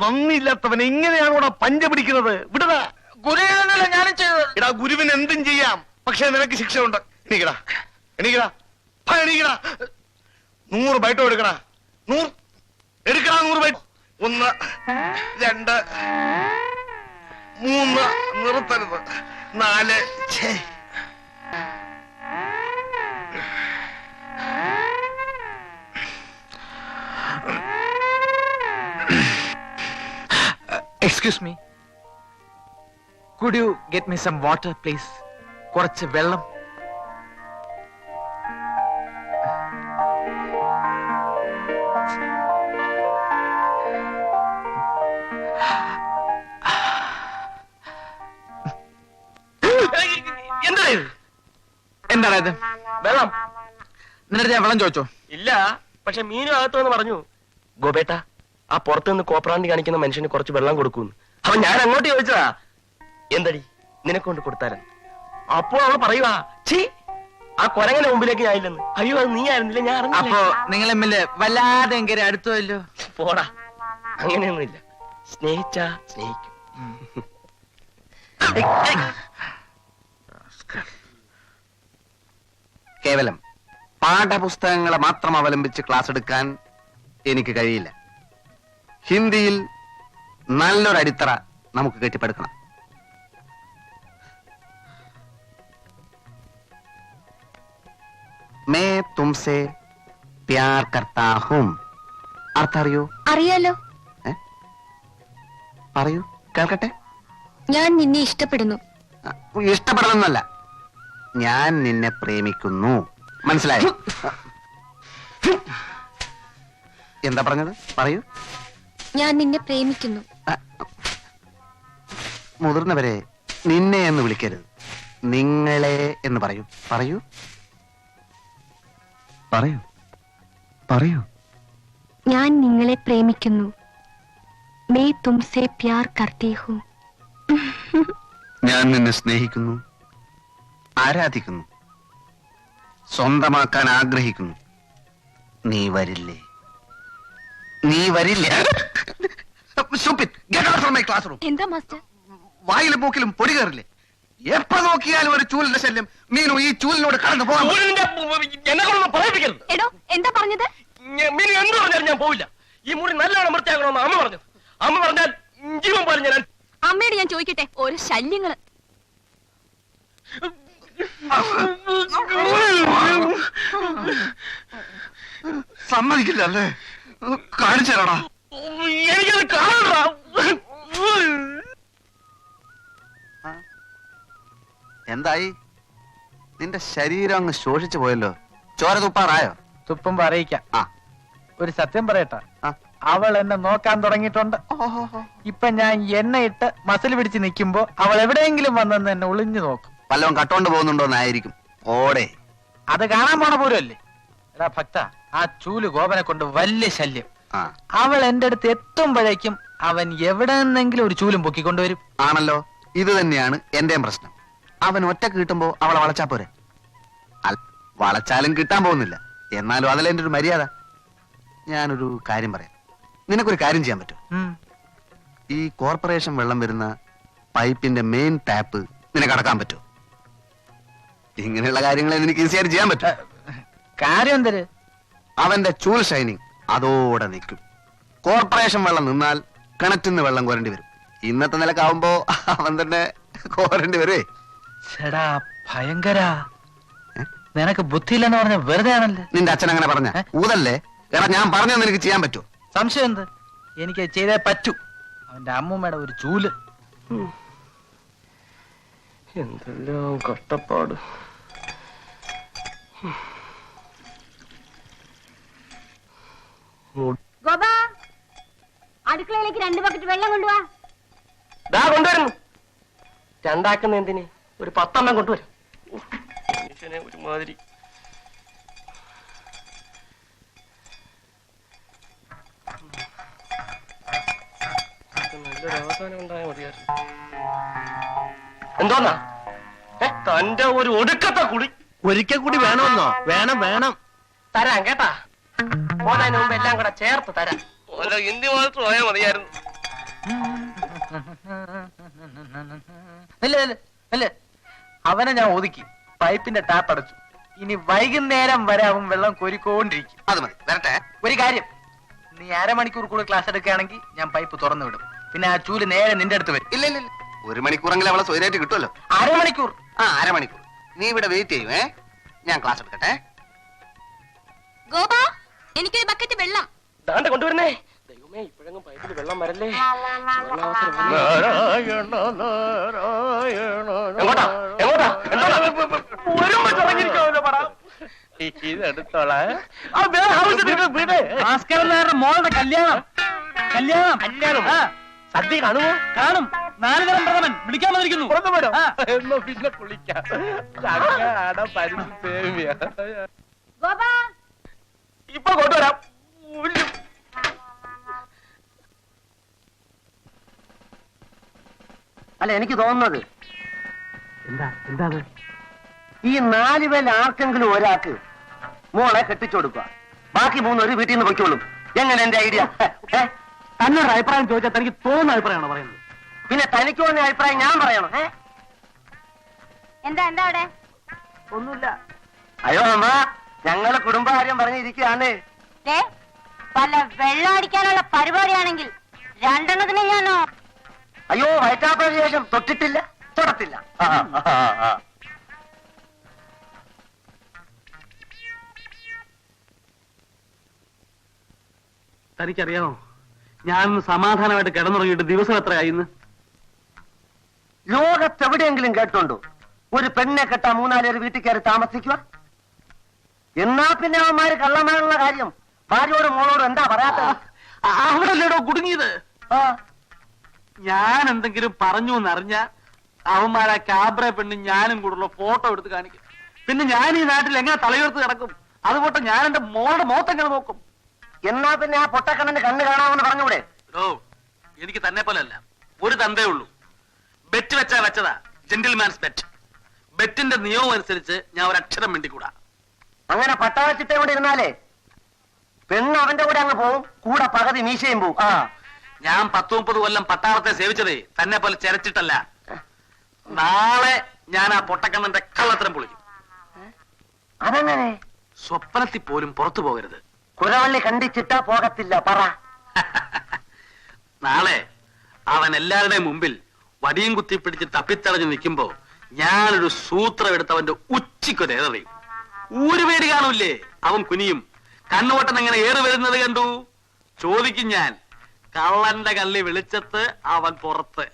നന്ദിയില്ലാത്തവനെ ഇങ്ങനെയാണോടാ പഞ്ച പിടിക്കുന്നത്? വിടുക. ഗുരുവിനല്ല ഞാനും ചെയ്തത്. എടാ ഗുരുവിന് എന്തും ചെയ്യാം, പക്ഷെ നിനക്ക് ശിക്ഷയുണ്ട്. എണീക്കടാ, എണീക്കടാ, എണീക്കടാ. 100 ബൈറ്റോ എടുക്കടാ. 100 എടുക്കടാ. 100 ബൈറ്റ്. 1 2 3 നിർത്തരുത്. 4 Excuse me. Could you get me some water, please? കുറച്ച് വെള്ളം. എന്താണ് ഇത്? വെള്ളം. എന്നിട്ട് ഞാൻ വെള്ളം ചോദിച്ചോ? ഇല്ല, പക്ഷെ മീനും അകത്തുവന്ന് പറഞ്ഞു. ഗോപേട്ട, ആ പുറത്തുനിന്ന് കോപ്രാണ്ടി കാണിക്കുന്ന മനുഷ്യന് കുറച്ച് വെള്ളം കൊടുക്കൂന്ന്. അപ്പൊ ഞാൻ അങ്ങോട്ട് ചോദിച്ചതാ, എന്തടി നിനക്കൊണ്ട് കൊടുത്താലും. അപ്പോൾ അവള് പറയുവാ, ചീ ആ കൊരങ്ങനെ മുമ്പിലേക്ക് ഞാൻ ഇല്ലെന്ന്. അയ്യോ അത് നീ ആയിരുന്നില്ല, ഞാൻ അപ്പൊ നിങ്ങൾ തമ്മില് വല്ലാതെ എങ്കിലും അടുത്തല്ലോ. പോടാ, അങ്ങനെയൊന്നുമില്ല. സ്നേഹിച്ചാ സ്നേഹിക്കും. കേവലം പാഠപുസ്തകങ്ങളെ മാത്രം അവലംബിച്ച് ക്ലാസ് എടുക്കാൻ എനിക്ക് കഴിയില്ല. ഹിന്ദിയിൽ നല്ലൊരു അടിത്തറ നമുക്ക് കെട്ടിപ്പടുക്കണം. മേ തുംസെ പ്യാർ കർത്താ ഹൂം. അർത്ഥം അറിയോ? അറിയാലോ. പറയൂ, കേൾക്കട്ടെ. ഞാൻ നിന്നെ ഇഷ്ടപ്പെടുന്നു. ഇഷ്ടപ്പെടണമെന്നല്ല, ഞാൻ നിന്നെ പ്രേമിക്കുന്നു. മനസ്സിലായോ? എന്താ പറഞ്ഞത്? പറയൂ. ഞാൻ നിന്നെ പ്രേമിക്കുന്നു. മുതിർന്നവരെ നിന്നെ എന്ന് വിളിക്കരുത്, നിങ്ങളെ എന്ന് പറയൂ. പറയൂ, പറയൂ, പറയൂ. ഞാൻ നിങ്ങളെ പ്രേമിക്കുന്നു. May തുംസെ Pyaar കർത്തി who. ഞാൻ നിന്നെ സ്നേഹിക്കുന്നു, ആരാധിക്കുന്നു, സ്വന്തമാക്കാൻ ആഗ്രഹിക്കുന്നു. നീ വരില്ലേ? നീ വരില്ലേ? Class room. എന്താ മാസ്റ്റർ? വായിലും മൂക്കിലും പൊടി കയറില്ലേ? എപ്പോ നോക്കിയാലും ഒരു ചൂലിന്റെ ശല്യം. മീനു ഈ ചൂലിനോട് കടന്നു പോകാൻ. എന്നെ കൊണ്ടൊന്നും പറയിപ്പിക്കരുത്. എടോ, എന്താ പറഞ്ഞത്? മീനു എന്ത് പറഞ്ഞാലും ഞാൻ പോവില്ല. ഈ മുറി നല്ലോണം വൃത്തിയാക്കണമെന്ന് അമ്മ പറഞ്ഞു. അമ്മ പറഞ്ഞാൽ ജീവൻ പോലെ ഞാൻ. അമ്മയോട് ഞാൻ ചോദിക്കട്ടെ, ഓരോ ശല്യങ്ങള്. സമ്മതിക്കില്ല അല്ലേ? കാണിച്ചു തരാടാ. എനിക്കത് കാണാ. എന്തായി? നിന്റെ ശരീരം അങ്ങ് ശോഷിച്ചു പോയല്ലോ. ചോര തുപ്പാറായോ? തുപ്പുമ്പോ അറിയിക്കാം. ആ, ഒരു സത്യം പറയട്ടെ, ആ. അവൾ എന്നെ നോക്കാൻ തുടങ്ങിയിട്ടുണ്ട്. ഇപ്പൊ ഞാൻ എണ്ണയിട്ട് മസിൽ പിടിച്ച് നിൽക്കുമ്പോ അവൾ എവിടെയെങ്കിലും വന്നെന്ന് എന്നെ ഒളിഞ്ഞു നോക്കും. വല്ലതും കട്ടോണ്ട് പോകുന്നുണ്ടോന്നായിരിക്കും. ഓടെ അത് കാണാൻ പോണ പോലുമല്ലേ? എടാ ഭക്ത, ആ ചൂല് ഗോപനെ കൊണ്ട് വലിയ ശല്യം. ആ, അവൾ എന്റെ അടുത്ത് എത്തുമ്പോഴേക്കും അവൻ എവിടെ നിന്നെങ്കിലും ഒരു ചൂലും പൊക്കിക്കൊണ്ടുവരും. ആണല്ലോ. ഇത് തന്നെയാണ് എന്റെയും പ്രശ്നം. അവൻ ഒറ്റക്ക് കിട്ടുമ്പോ അവളെ വളച്ചാ പോരെ? വളച്ചാലും കിട്ടാൻ പോകുന്നില്ല. എന്നാലും അതല്ല എന്റെ ഒരു മര്യാദ. ഞാനൊരു കാര്യം പറയാം. നിനക്കൊരു കാര്യം ചെയ്യാൻ പറ്റുമോ? ഈ കോർപ്പറേഷൻ വെള്ളം വരുന്ന പൈപ്പിന്റെ മെയിൻ ടാപ്പ് നിനക്ക് അടക്കാൻ പറ്റുമോ? ഇങ്ങനെയുള്ള കാര്യങ്ങളെ നിനക്ക് ഈസിയായിട്ട് ചെയ്യാൻ പറ്റും. കാര്യം എന്തര്? അവന്റെ ചൂൽ ഷൈനിങ് അതോടെ നിൽക്കും. കോർപ്പറേഷൻ വെള്ളം നിന്നാൽ കിണറ്റിൽ നിന്ന് വെള്ളം കോരേണ്ടി വരും. ഇന്നത്തെ നിലക്കാവുമ്പോ അവൻ തന്നെ കോരേണ്ടി വരുവേ. ചേടാ ഭയങ്കര. നിനക്ക് ബുദ്ധിയില്ലെന്ന് പറഞ്ഞ വെറുതെ ആണല്ലേ? നിന്റെ അച്ഛൻ അങ്ങനെ പറഞ്ഞ ഊതല്ലേ? എടാ, ഞാൻ പറഞ്ഞത് നിനക്ക് ചെയ്യാൻ പറ്റുമോ? സംശയം എന്ത്? എനിക്ക് ചെയ്തേ പറ്റൂ. അവന്റെ അമ്മൂമ്മയുടെ ഒരു ചൂല്. എന്തെല്ലാം കഷ്ടപ്പാട്. ഗോപാ, അടുക്കളയിലേക്ക് 2 ബക്കറ്റ് വെള്ളം കൊണ്ടുവാ. കൊണ്ടുവരുന്നു. രണ്ടാക്കുന്ന എന്തിന്? ഒരു 10 എണ്ണം കൊണ്ടുവരും. മനുഷ്യനെ ഒരുമാതിരി. നല്ലൊരു അവസാനം ഉണ്ടായാൽ മതിയായിരുന്നു. എന്തോന്നാ തന്റെ ഒരു ഒടുക്കത്തെ കുടി? ഒരിക്കൽ കൂടി വേണമെന്നോ? വേണം വേണം. തരാം കേട്ടാ. പോന്നതിന് മുമ്പ് എല്ലാം കൂടെ ചേർത്ത് തരാം. ഹിന്ദി മാത്രം ആയാൽ മതിയായിരുന്നു. അവനെ ഞാൻ ഒതുക്കി, പൈപ്പിന്റെ ടാപ്പ് അടച്ചു. ഇനി വൈകുന്നേരം വരെ അവൻ വെള്ളം കോരിക്കൊണ്ടിരിക്കും. അത് മതി, വരട്ടെ. ഒരു കാര്യം, നീ അരമണിക്കൂർ കൂടെ ക്ലാസ് എടുക്കുകയാണെങ്കിൽ ഞാൻ പൈപ്പ് തുറന്നു വിടും. പിന്നെ ആ ചൂല് നേരെ നിന്റെ അടുത്ത് വരും. ഇല്ല ഇല്ല ഇല്ല, 1 മണിക്കൂറെങ്കിലും അവളെ സ്വൈരായിട്ട് കിട്ടുമല്ലോ. അരമണിക്കൂർ? ആ, അരമണിക്കൂർ. നീ ഇവിടെ വെയിറ്റ് ചെയ്യുവേ, ഞാൻ ക്ലാസ് എടുക്കട്ടെ. ഗോപാ, എനിക്കൊരു ബക്കറ്റ് വെള്ളം. ദാണ്ടെ കൊണ്ടുവരുന്നേ. ദൈവമേ, ഇപ്പോഴെങ്ങും പൈപ്പിൽ വെള്ളം വരല്ലേ. എങ്ങോട്ടാ എങ്ങോട്ടാ? വരുമ്പോ ചുറങ്ങിരിക്കാമല്ലോ പടം. ഭാസ്കരൻ നായരുടെ മോളുടെ കല്യാണം. കല്യാണം സദ്യ കാണുമോ? കാണും. 4 തരം പ്രഥമൻ വിളിക്കാൻ വന്നിരിക്കുന്നു. എന്നോ പിന്നെ കുളിക്കാം. ഗോപാ, ഇപ്പൊ കൊണ്ടുവരാം. അല്ല, എനിക്ക് തോന്നുന്നത് എന്താ ഈ 4 പേരിൽ ആർക്കെങ്കിലും ഒരാൾക്ക് മോളെ കെട്ടിച്ചു കൊടുക്കുക, ബാക്കി 3 ഒരു വീട്ടിൽ നിന്ന് പൊയ്ക്കോളും. എങ്ങനെ എന്റെ ഐഡിയ? തന്നൊരു അഭിപ്രായം ചോദിച്ചാൽ തനിക്ക് തോന്നുന്ന അഭിപ്രായമാണോ പറയുന്നത്? പിന്നെ തനിക്ക് തോന്നിയ അഭിപ്രായം ഞാൻ പറയണം? എന്താ എന്താ അവിടെ? ഒന്നുമില്ല. അയ്യോ അമ്മ, ഞങ്ങള് കുടുംബകാര്യം പറഞ്ഞിരിക്കുകയാണ്. വല്ല വെള്ളം അടിക്കാനുള്ള പരിപാടിയാണെങ്കിൽ 2 ഞാനോ. അയ്യോ, വയറ്റാപ്പതിന് ശേഷം തൊട്ടിട്ടില്ല, തൊടത്തില്ല. തനിക്കറിയാമോ, ഞാനൊന്ന് സമാധാനമായിട്ട് കിടന്നുറങ്ങിയിട്ട് ദിവസം എത്രയായിന്ന്? ലോകത്തെവിടെയെങ്കിലും കേട്ടുണ്ടോ ഒരു പെണ്ണെ കെട്ടാ 3-4 പേര് വീട്ടിൽ കയറി താമസിക്കുക? എന്നാ പിന്നെ അവന്മാര് കള്ളന്മാരുള്ള കാര്യം ഭാര്യയോടും മോളോടും എന്താ പറയാത്തത്? അവിടെല്ലേടോ കുടുങ്ങിയത്. ഞാൻ എന്തെങ്കിലും പറഞ്ഞു എന്നറിഞ്ഞ അവന്മാരാ ക്യാബ്ര പെണ്ണ് ഞാനും കൂടുള്ള ഫോട്ടോ എടുത്ത് കാണിക്കും. പിന്നെ ഞാൻ ഈ നാട്ടിൽ എങ്ങനെ തലയുയർത്ത് കിടക്കും? അതുപോലെ ഞാൻ എന്റെ മോളുടെ മുഖത്തെങ്ങനെ നോക്കും? എന്നാ പിന്നെ ആ പൊട്ടക്കണ്ണന്റെ കണ്ണ് കാണാമെന്ന് പറഞ്ഞൂടെ? എനിക്ക് തന്നെ പോലല്ല, ഒരു തന്തേ ഉള്ളൂ. ബെറ്റ് വെച്ചാ വെച്ചതാ, ജെന്റിൽമാൻസ് ബെറ്റ്. ബെറ്റിന്റെ നിയമം അനുസരിച്ച് ഞാൻ ഒരു അക്ഷരം മിണ്ടിക്കൂടാ. അങ്ങനെ പട്ടാളച്ചിട്ടേ കൊണ്ട് ഇരുന്നാലേ പെണ്ണ് അവന്റെ കൂടെ അങ്ങ് പോവും, കൂടെ പകുതി മീശയും പോവും. ഞാൻ 10-30 കൊല്ലം പട്ടാളത്തെ സേവിച്ചതേ തന്നെ പോലെ ചെരച്ചിട്ടല്ല. നാളെ ഞാൻ ആ പൊട്ടക്കണ്ണന്റെ കള്ളത്തരം പൊളിക്കും. അതെങ്ങനെ? സ്വപ്നത്തിൽ പോലും പുറത്തു പോകരുത്. കുരവള്ളി കണ്ടിച്ചിട്ടാ പോകത്തില്ല, പറ. നാളെ അവൻ എല്ലാവരുടെയും മുമ്പിൽ വടിയും കുത്തിപ്പിടിച്ച് തപ്പിത്തടഞ്ഞ് നിൽക്കുമ്പോ ഞാനൊരു സൂത്രം എടുത്ത് അവന്റെ ഉച്ചിക്കൊരു ഏറിയും. ഊരുപേര് കാണൂല്ലേ, അവൻ കുനിയും. കണ്ണുവട്ടൻ എങ്ങനെ ഏറി വരുന്നത് കണ്ടു ചോദിക്കും ഞാൻ. കള്ളന്റെ കള്ളി വെളിച്ചത്ത് അവൻ പുറത്ത്.